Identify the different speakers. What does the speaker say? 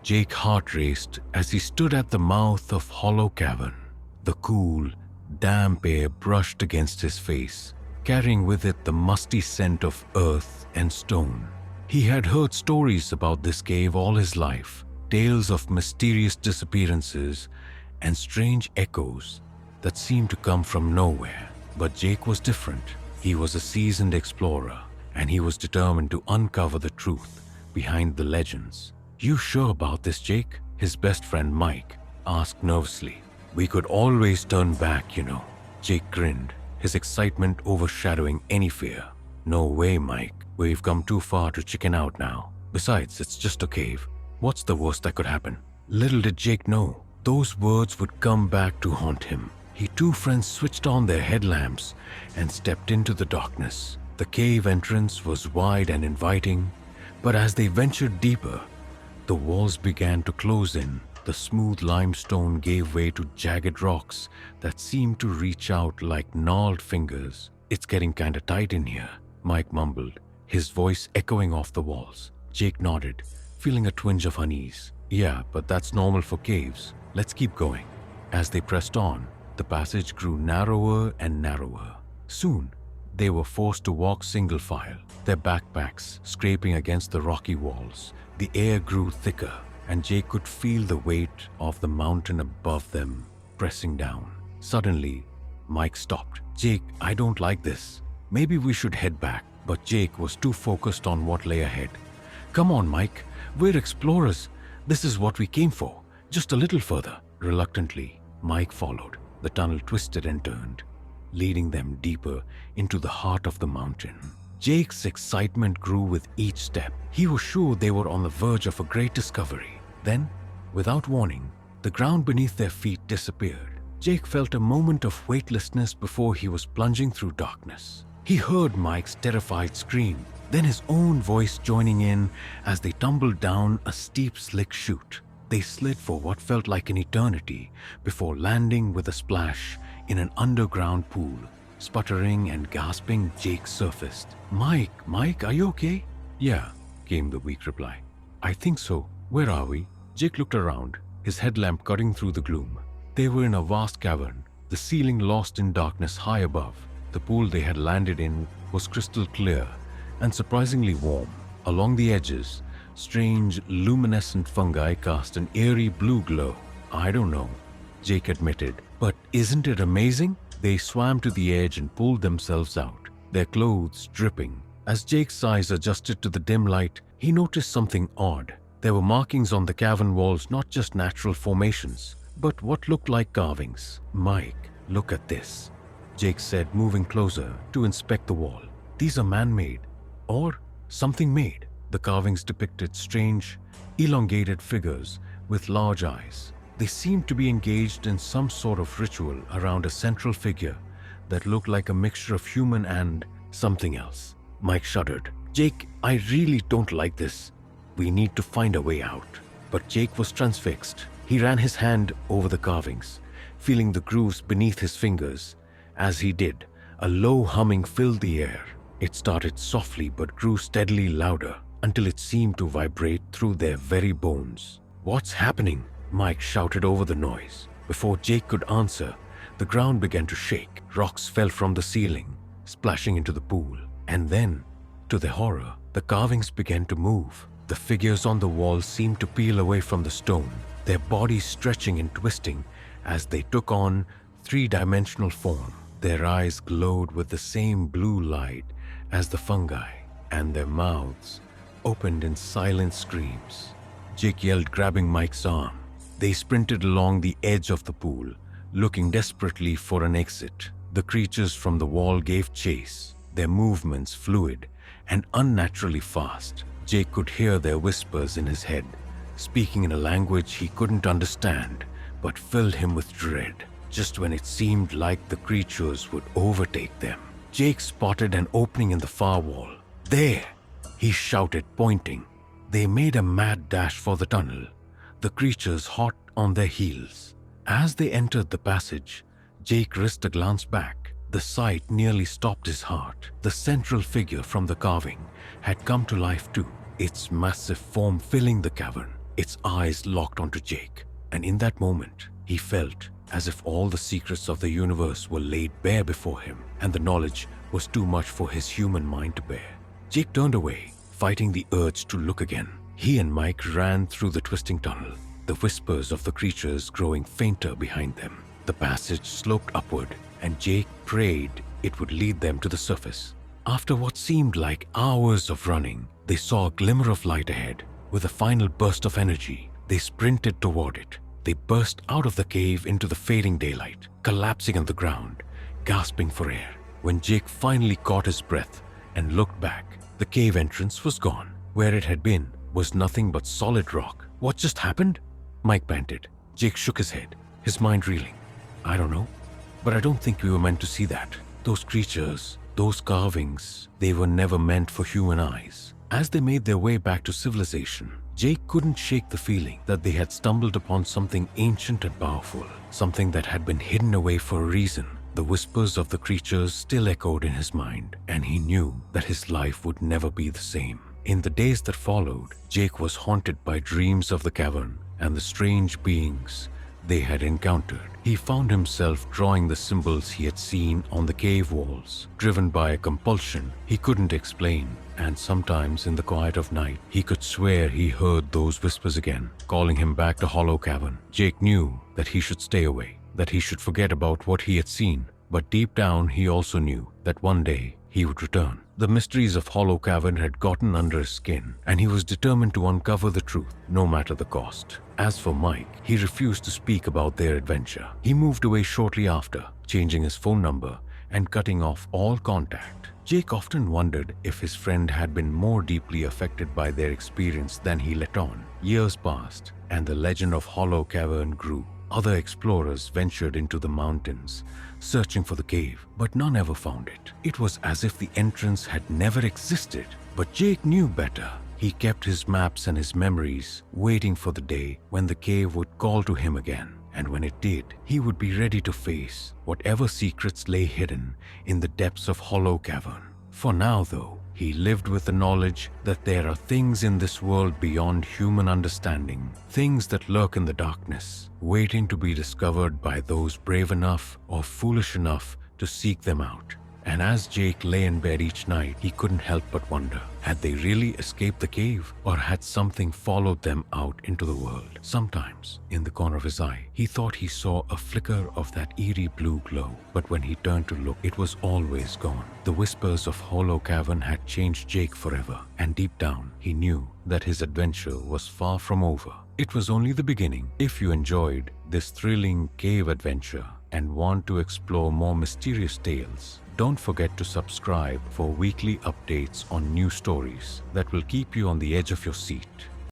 Speaker 1: Jake's heart raced as he stood at the mouth of Hollow Cavern. The cool, damp air brushed against his face, carrying with it the musty scent of earth and stone. He had heard stories about this cave all his life, tales of mysterious disappearances and strange echoes that seemed to come from nowhere. But Jake was different. He was a seasoned explorer, and he was determined to uncover the truth behind the legends. "You sure about this, Jake?" his best friend Mike asked nervously. "We could always turn back, you know." Jake grinned, his excitement overshadowing any fear. "No way, Mike. We've come too far to chicken out now. Besides, it's just a cave. What's the worst that could happen?" Little did Jake know, those words would come back to haunt him. His two friends switched on their headlamps and stepped into the darkness. The cave entrance was wide and inviting, but as they ventured deeper, the walls began to close in. The smooth limestone gave way to jagged rocks that seemed to reach out like gnarled fingers. "It's getting kinda tight in here," Mike mumbled, his voice echoing off the walls. Jake nodded, feeling a twinge of unease. "Yeah, but that's normal for caves. Let's keep going." As they pressed on, the passage grew narrower and narrower. Soon, they were forced to walk single file, their backpacks scraping against the rocky walls. The air grew thicker, and Jake could feel the weight of the mountain above them pressing down. Suddenly, Mike stopped. "Jake, I don't like this. Maybe we should head back." But Jake was too focused on what lay ahead. "Come on, Mike. We're explorers. This is what we came for. Just a little further." Reluctantly, Mike followed. The tunnel twisted and turned, leading them deeper into the heart of the mountain. Jake's excitement grew with each step. He was sure they were on the verge of a great discovery. Then, without warning, the ground beneath their feet disappeared. Jake felt a moment of weightlessness before he was plunging through darkness. He heard Mike's terrified scream, then his own voice joining in as they tumbled down a steep, slick chute. They slid for what felt like an eternity before landing with a splash in an underground pool. Sputtering and gasping, Jake surfaced. Mike, are you okay?" "Yeah," came the weak reply. "I think so. Where are we?" Jake looked around, his headlamp cutting through the gloom. They were in a vast cavern, the ceiling lost in darkness high above. The pool they had landed in was crystal clear and surprisingly warm. Along the edges, strange, luminescent fungi cast an eerie blue glow. "I don't know," Jake admitted, "but isn't it amazing?" They swam to the edge and pulled themselves out, their clothes dripping. As Jake's eyes adjusted to the dim light, he noticed something odd. There were markings on the cavern walls, not just natural formations, but what looked like carvings. "Mike, look at this," Jake said, moving closer to inspect the wall. "These are man-made, or something made." The carvings depicted strange, elongated figures with large eyes. They seemed to be engaged in some sort of ritual around a central figure that looked like a mixture of human and something else. Mike shuddered. "Jake, I really don't like this. We need to find a way out." But Jake was transfixed. He ran his hand over the carvings, feeling the grooves beneath his fingers. As he did, a low humming filled the air. It started softly but grew steadily louder until it seemed to vibrate through their very bones. "What's happening?" Mike shouted over the noise. Before Jake could answer, the ground began to shake. Rocks fell from the ceiling, splashing into the pool. And then, to their horror, the carvings began to move. The figures on the walls seemed to peel away from the stone, their bodies stretching and twisting as they took on three-dimensional form. Their eyes glowed with the same blue light as the fungi, and their mouths opened in silent screams. Jake yelled, grabbing Mike's arm. They sprinted along the edge of the pool, looking desperately for an exit. The creatures from the wall gave chase, their movements fluid and unnaturally fast. Jake could hear their whispers in his head, speaking in a language he couldn't understand, but filled him with dread. Just when it seemed like the creatures would overtake them, Jake spotted an opening in the far wall. "There!" he shouted, pointing. They made a mad dash for the tunnel, the creatures hot on their heels. As they entered the passage, Jake risked a glance back. The sight nearly stopped his heart. The central figure from the carving had come to life too, its massive form filling the cavern. its eyes locked onto Jake, and in that moment, he felt as if all the secrets of the universe were laid bare before him, and the knowledge was too much for his human mind to bear. Jake turned away, fighting the urge to look again. He and Mike ran through the twisting tunnel, the whispers of the creatures growing fainter behind them. The passage sloped upward, and Jake prayed it would lead them to the surface. After what seemed like hours of running, they saw a glimmer of light ahead. With a final burst of energy, they sprinted toward it. They burst out of the cave into the fading daylight, collapsing on the ground, gasping for air. When Jake finally caught his breath and looked back, the cave entrance was gone. Where it had been was nothing but solid rock. What just happened? Mike panted. Jake shook his head, his mind reeling. I don't know, but I don't think we were meant to see that. Those creatures, those carvings, they were never meant for human eyes. As they made their way back to civilization, Jake couldn't shake the feeling that they had stumbled upon something ancient and powerful, something that had been hidden away for a reason. The whispers of the creatures still echoed in his mind, and he knew that his life would never be the same. In the days that followed, Jake was haunted by dreams of the cavern and the strange beings they had encountered. He found himself drawing the symbols he had seen on the cave walls, driven by a compulsion he couldn't explain. And sometimes in the quiet of night, he could swear he heard those whispers again, calling him back to Hollow Cavern. Jake knew that he should stay away, that he should forget about what he had seen. But deep down, he also knew that one day he would return. The mysteries of Hollow Cavern had gotten under his skin, and he was determined to uncover the truth, no matter the cost. As for Mike, he refused to speak about their adventure. He moved away shortly after, changing his phone number and cutting off all contact. Jake often wondered if his friend had been more deeply affected by their experience than he let on. Years passed, and the legend of Hollow Cavern grew. Other explorers ventured into the mountains, searching for the cave, but none ever found it. It was as if the entrance had never existed. But Jake knew better. He kept his maps and his memories, waiting for the day when the cave would call to him again. And when it did, he would be ready to face whatever secrets lay hidden in the depths of Hollow Cavern. For now, though, he lived with the knowledge that there are things in this world beyond human understanding, things that lurk in the darkness, waiting to be discovered by those brave enough or foolish enough to seek them out. And as Jake lay in bed each night, he couldn't help but wonder, had they really escaped the cave, or had something followed them out into the world? Sometimes, in the corner of his eye, he thought he saw a flicker of that eerie blue glow, but when he turned to look, it was always gone. The whispers of Hollow Cavern had changed Jake forever, and deep down, he knew that his adventure was far from over. It was only the beginning. If you enjoyed this thrilling cave adventure and want to explore more mysterious tales, don't forget to subscribe for weekly updates on new stories that will keep you on the edge of your seat.